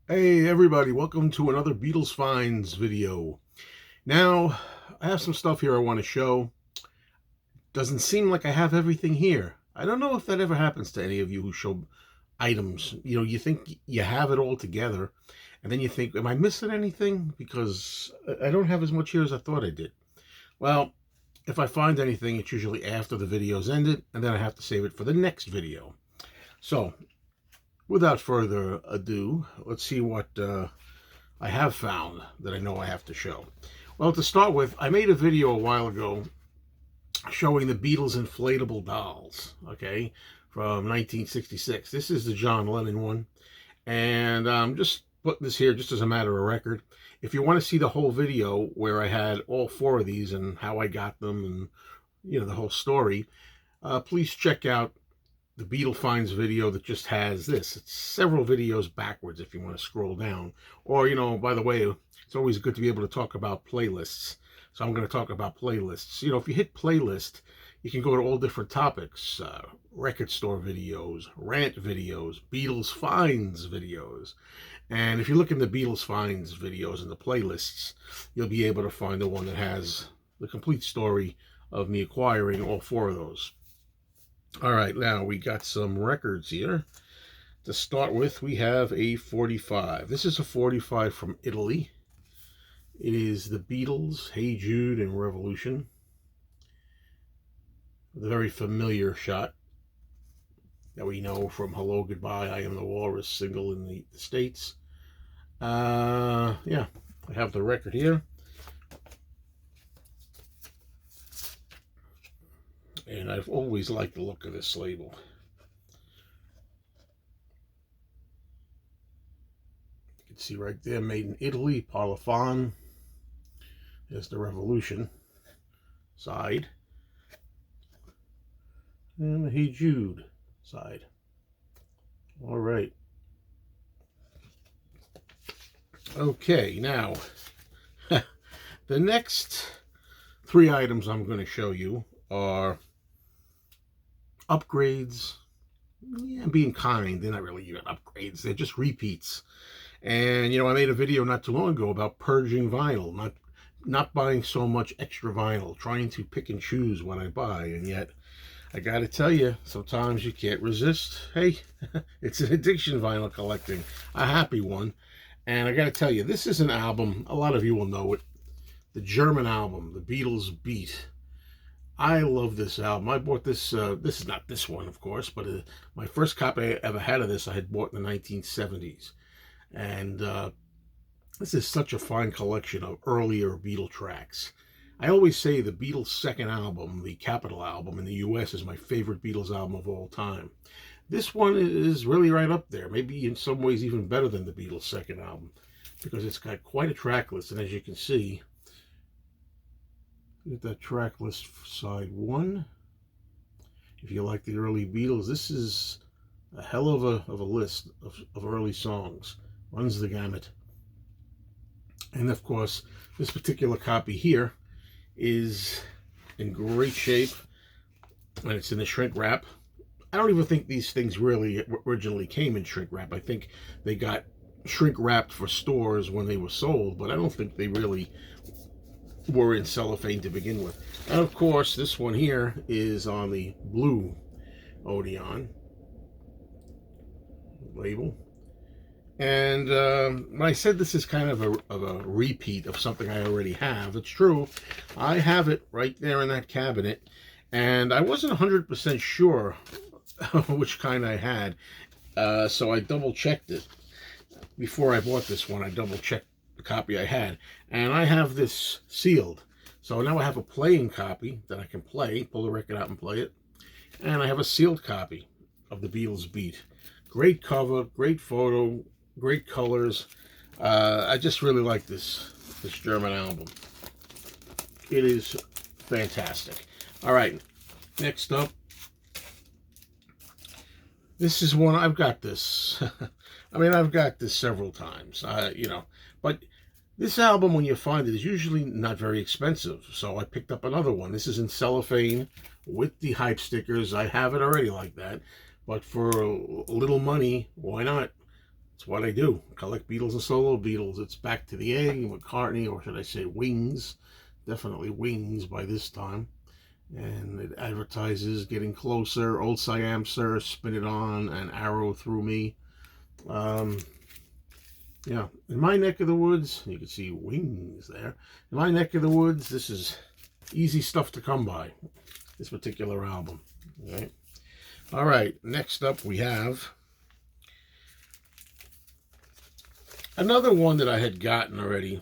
Hey everybody, welcome to another Beatles Finds video. Now, I have some stuff here I want to show. Doesn't seem like I have everything here. I don't know if that ever happens to any of you who show items. You know, you think you have it all together, and then you think, am I missing anything? Because I don't have as much here as I thought I did. Well, if I find anything, it's usually after the video's ended, and then I have to save it for the next video. So, without further ado, let's see what I have found that I know I have to show. Well, to start with, I made a video a while ago showing the Beatles inflatable dolls, okay, from 1966. This is the John Lennon one, and I'm just putting this here just as a matter of record. If you want to see the whole video where I had all four of these and how I got them and, you know, the whole story, please check out the Beatles Finds video that just has this. It's several videos backwards if you want to scroll down. Or, you know, by the way, it's always good to be able to talk about playlists. So I'm going to talk about playlists. You know, if you hit playlist, you can go to all different topics. Record store videos, rant videos, Beatles Finds videos. And if you look in the Beatles Finds videos in the playlists, you'll be able to find the one that has the complete story of me acquiring all four of those. All right, now we got some records here. To start with, we have a 45. This is a 45 from Italy. It is the Beatles, Hey Jude and Revolution. The very familiar shot that we know from Hello, Goodbye, I Am the Walrus single in the States. Yeah, I have the record here. And I've always liked the look of this label. You can see right there, made in Italy, Parlophone. There's the Revolution side. And the Hey Jude side. All right. Okay, now, the next three items I'm going to show you are upgrades. Yeah, being kind, they're not really even upgrades, they're just repeats. And, you know, I made a video not too long ago about purging vinyl, not buying so much extra vinyl, trying to pick and choose what I buy, and yet I gotta tell you, sometimes you can't resist. Hey, it's an addiction, vinyl collecting, a happy one. And I gotta tell you, this is an album, a lot of you will know it, the German album, The Beatles Beat. I love this album. I bought this, this is not this one, of course, but my first copy I ever had of this I had bought in the 1970s. And this is such a fine collection of earlier Beatle tracks. I always say the Beatles' second album, the Capitol album in the US, is my favorite Beatles album of all time. This one is really right up there, maybe in some ways even better than the Beatles' second album, because it's got quite a track list, and as you can see, get that track list for side one. If you like the early Beatles, this is a hell of a list of early songs. Runs the gamut. And of course, this particular copy here is in great shape, and it's in the shrink wrap. I don't even think these things really originally came in shrink wrap. I think they got shrink wrapped for stores when they were sold, but I don't think they really were in cellophane to begin with. And of course, this one here is on the blue Odeon label. And when I said this is kind of a repeat of something I already have, it's true. I have it right there in that cabinet, and I wasn't 100% sure which kind I had, so I double-checked it. Before I bought this one, I double-checked the copy I had, and I have this sealed. So now I have a playing copy that I can play, pull the record out and play it, and I have a sealed copy of the Beatles Beat. Great cover, great photo, great colors. I just really like this German album. It is fantastic. All right, next up, this is one, I've got this. I mean, I've got this several times, you know, but this album, when you find it, is usually not very expensive. So I picked up another one. This is in cellophane with the hype stickers. I have it already like that. But for a little money, why not? It's what I do. Collect Beatles and solo Beatles. It's Back to the A, McCartney, or should I say Wings. Definitely Wings by this time. And it advertises Getting Closer, Old Siam Sir, Spin It On, and Arrow Through Me. Yeah, in my neck of the woods, you can see Wings there. In my neck of the woods, this is easy stuff to come by, this particular album. All right, next up we have another one that I had gotten already.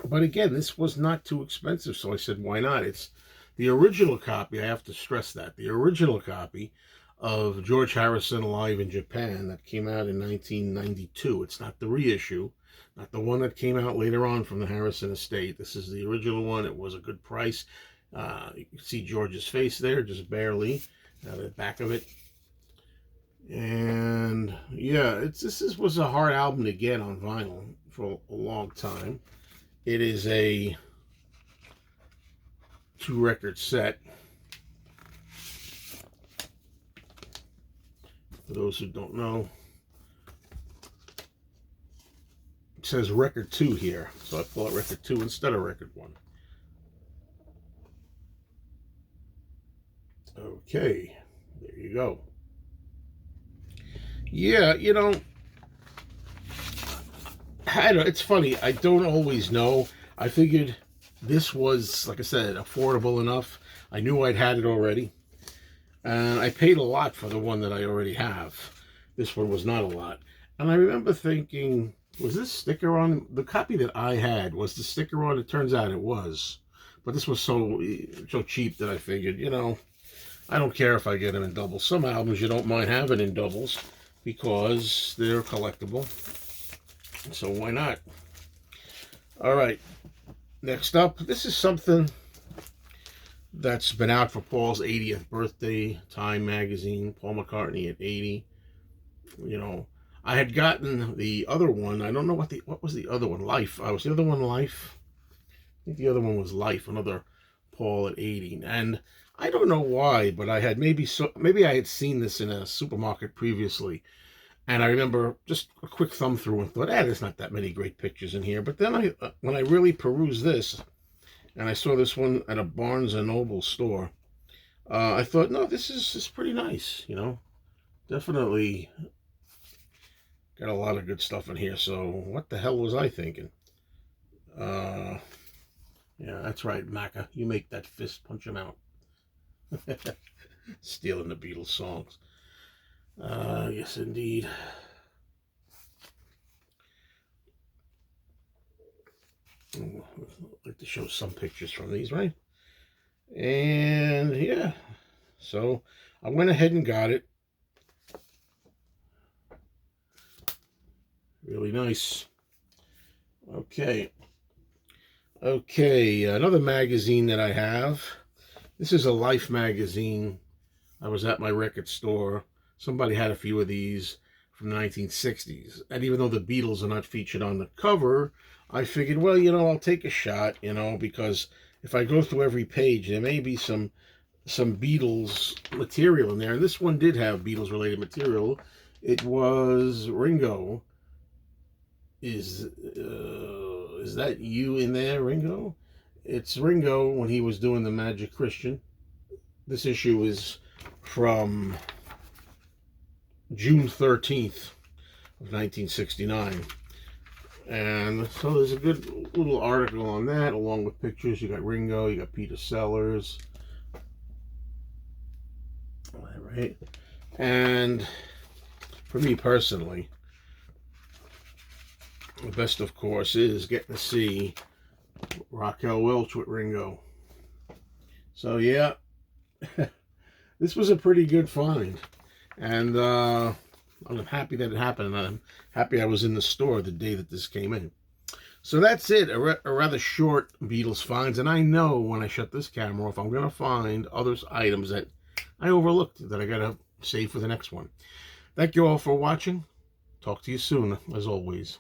But again, this was not too expensive, so I said, why not? It's the original copy, I have to stress that, the original copy of George Harrison Live in Japan that came out in 1992. It's not the reissue, not the one that came out later on from the Harrison estate. This is the original one. It was a good price. You can see George's face there, just barely, the back of it. And yeah, this was a hard album to get on vinyl for a long time. It is a 2-record set. For those who don't know, it says record 2 here, so I pull out record 2 instead of record 1. Okay, there you go. Yeah, you know, it's funny, I don't always know. I figured this was, like I said, affordable enough. I knew I'd had it already. And I paid a lot for the one that I already have. This one was not a lot. And I remember thinking, was this sticker on? The copy that I had, was the sticker on? It turns out it was. But this was so cheap that I figured, you know, I don't care if I get them in doubles. Some albums you don't mind having in doubles because they're collectible. So why not? All right. Next up, this is something that's been out for Paul's 80th birthday. Time magazine, Paul McCartney at 80. You know, I had gotten the other one. I don't know what was the other one. Life. Was the other one Life? I think the other one was Life. Another Paul at 80. And I don't know why, but I had maybe I had seen this in a supermarket previously, and I remember just a quick thumb through and thought, there's not that many great pictures in here. But then when I really perused this, and I saw this one at a Barnes & Noble store, I thought, no, this is pretty nice, you know. Definitely got a lot of good stuff in here. So what the hell was I thinking? Yeah, that's right, Macca. You make that fist, punch him out. Stealing the Beatles songs. Yes, indeed. I'd like to show some pictures from these, right? And yeah, so I went ahead and got it. Really nice. Okay, another magazine that I have. This is a Life magazine. I was at my record store. Somebody had a few of these from the 1960s. And even though the Beatles are not featured on the cover, I figured, well, you know, I'll take a shot, you know, because if I go through every page, there may be some Beatles material in there. And this one did have Beatles-related material. It was Ringo. Is that you in there, Ringo? It's Ringo when he was doing the Magic Christian. This issue is from June 13th of 1969. And so there's a good little article on that, along with pictures. You got Ringo, you got Peter Sellers. All right. And for me personally, the best, of course, is getting to see Raquel Welch with Ringo. So yeah, this was a pretty good find, and I'm happy that it happened, and I'm happy I was in the store the day that this came in. So that's it, a rather short Beatles finds, and I know when I shut this camera off, I'm going to find other items that I overlooked that I got to save for the next one. Thank you all for watching. Talk to you soon, as always.